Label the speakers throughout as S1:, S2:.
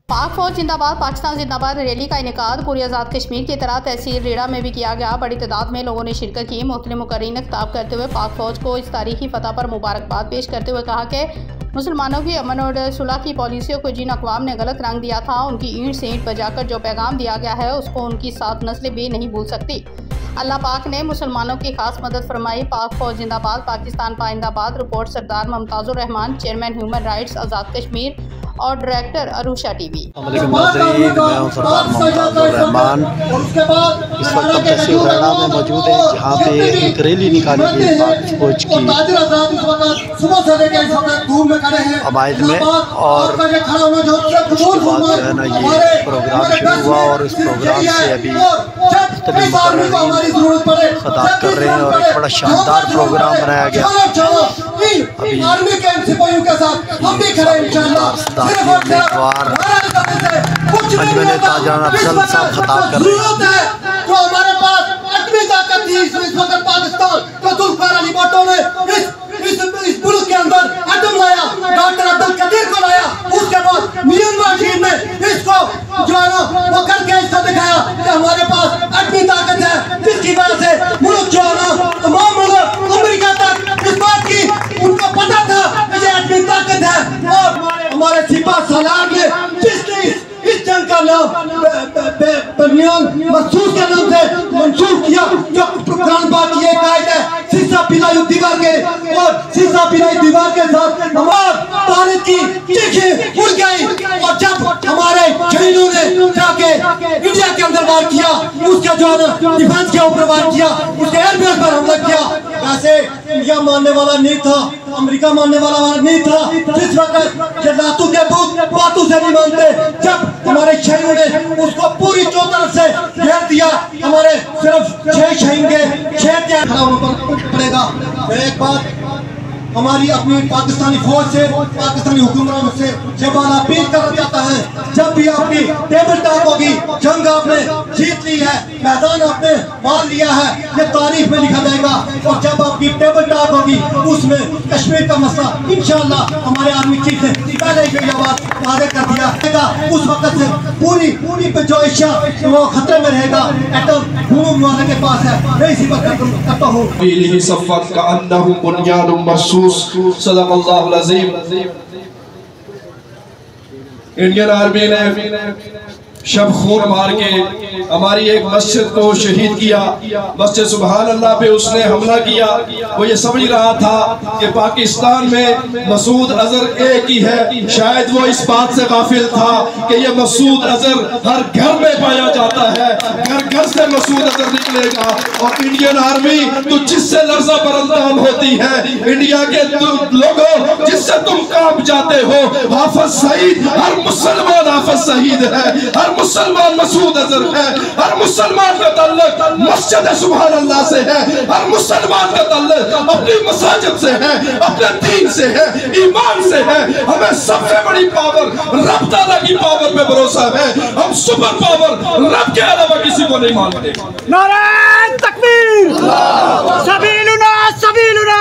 S1: पाक फौज जिंदाबाद, पाकिस्तान जिंदाबाद रैली का इनेकाद पूरी आज़ाद कश्मीर की तरह तहसील रेड़ा में भी किया गया। बड़ी तादाद में लोगों ने शिरकत की। मुख्तलिफ मुकर्रीन ने खिताब करते हुए पाक फौज को इस तारीखी फतह पर मुबारकबाद पेश करते हुए कहा कि मुसलमानों की अमन और सुलह की पॉलिसियों को जिन अक़वाम ने गलत रंग दिया था, उनकी ईंट से ईंट बजाकर जो पैगाम दिया गया है उसको उनकी 7 नस्लें भी नहीं भूल सकती। अल्लाह पाक ने मुसलमानों की खास मदद फरमाई। पाक फौज जिंदाबाद, पाकिस्तान पाइंदाबाद। रिपोर्ट सरदार मुमताजुर Rahman, chairman human rights Azad Kashmir और डायरेक्टर अरुषा टीवी।
S2: मैं हूं सरदार मुमताजुर रहमान। इस वक्त हम तहसील रेड़ा में मौजूद हैं, जहाँ पे एक रैली निकाली गई पाक फौज की हमायत में, और उसके बाद जो है ना ये प्रोग्राम शुरू हुआ और इस प्रोग्राम से अभी खिताब कर रहे हैं और एक बड़ा शानदार प्रोग्राम बनाया गया। अभी उम्मीदवार अजमल ताजरान अफजल साहब खिताब कर रहे हैं।
S3: जो हमारे पास आठवीं ताकत थी इस वक्त पाकिस्तान तो जुल्फिकार अली भुट्टो ने इस मुल्क के अंदर अदम लाया, डॉक्टर अब्दुल कदीर को लाया। उसके बाद म्यांमार चीन ने इसको जो है ना वो करके इसको दिखाया कि हमारे पास आठवीं ताकत है, जिसकी वजह से मुल्क जो है ना तमाम मुल्क अमेरिका तक इस बात की उनको पता था कि ये आठवीं ताकत है। और हमारे सिपा सालार ने जिसने इस जंग का नाम महसूस के नाम से मंसूब किया, जो कुरान पाक की एक आयत है, शीशा पिलाई दीवार के, और शीशा पिलाई दीवार के साथ हमारे भारत की चीखें उड़ गई। और जब हमारे शहीदों ने जाके इंडिया के अंदर वार किया, उसके जो है डिफेंस के ऊपर वार किया, उसके एयरबेस पर हमला किया। वैसे इंडिया मानने वाला नहीं था, अमेरिका मानने वाला नहीं था। जिस वक्त ये लातू के दूध बातों से नहीं मानते, जब हमारे शहीदों ने उसको पूरी 4 तरफ से घेर दिया, हमारे सिर्फ 6 शहीद के 6 खड़ा होना पड़ेगा। एक बात हमारी अपनी पाकिस्तानी फौज से, पाकिस्तानी हुक्मरानों से ये बात अपील करना चाहता है, जब भी आपकी टेबल टॉक होगी, जंग आपने जीत ली है, मैदान आपने मार लिया है, ये तारीख में लिखा जाएगा। और जब आपकी टेबल टॉक होगी उसमें कश्मीर का मसला इंशाअल्लाह हमारे आर्मी चीफ ने पहले ही ये बात वादे कर दिया है। उस वक्त से पूरी जो एशिया वो खतरे में रहेगा। एटम बम वाले के पास है, मैं इसी पर करता हूँ।
S4: इंडियन आर्मी ने शब खून मार के हमारी एक मस्जिद को शहीद किया। मस्जिद सुभान अल्लाह पे उसने हमला किया। वो ये समझ रहा था कि पाकिस्तान में मसूद अजहर एक ही है। शायद वो इस बात से गाफिल था कि ये मसूद अजहर हर घर में पाया जाता है, घर घर से मसूद अजहर निकलेगा। और इंडियन आर्मी तो जिससे लर्जा बरंदान होती है, इंडिया के लोगों जिससे तुम कांप जाते हो, हाफिज सईद, हर मुसलमान हाफिज सईद है, हर मुसलमान मसूद अजहर है, हर मुसलमान का ताल्लुक मस्जिद सुभान अल्लाह से है, हर मुसलमान का ताल्लुक अपनी मसाजिद से है, अपने दीन से है, ईमान से है। हमें सबसे बड़ी पावर रब ताला की पावर पे भरोसा है। हम सुपर पावर रब के अलावा किसी को नहीं मानते।
S5: नारे तकबीर, सबीलुना सबीलुना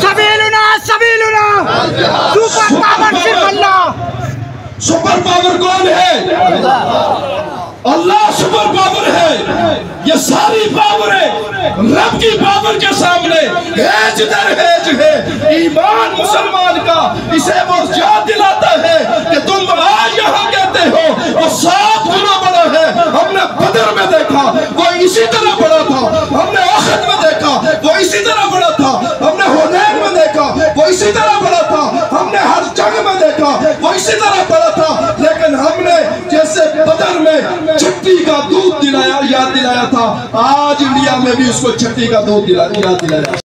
S5: सबीलुना सबीलुना, सुपर पावर सिर्फ अल्लाह।
S4: सुपर पावर कौन है? अल्लाह सुपर पावर है। ये सारी पावरें रब की पावर के सामने हेज दर हेज है। ईमान मुसलमान का इसे वो याद दिलाता है कि तुम आज यहाँ कहते हो वो 7 गुना बड़ा है। हमने बदर में देखा वो इसी तरह बड़ा था, हमने उहद में देखा वो इसी तरह बड़ा था, हमने हुनैन में देखा वो इसी तरह बड़ा था, हमने हर जंग में देखा वो इसी तरह बड़ा था। लेकिन हमने जैसे बदर में छठी का दूध याद दिलाया था, आज इंडिया में भी उसको छठी का दूध याद दिलाया।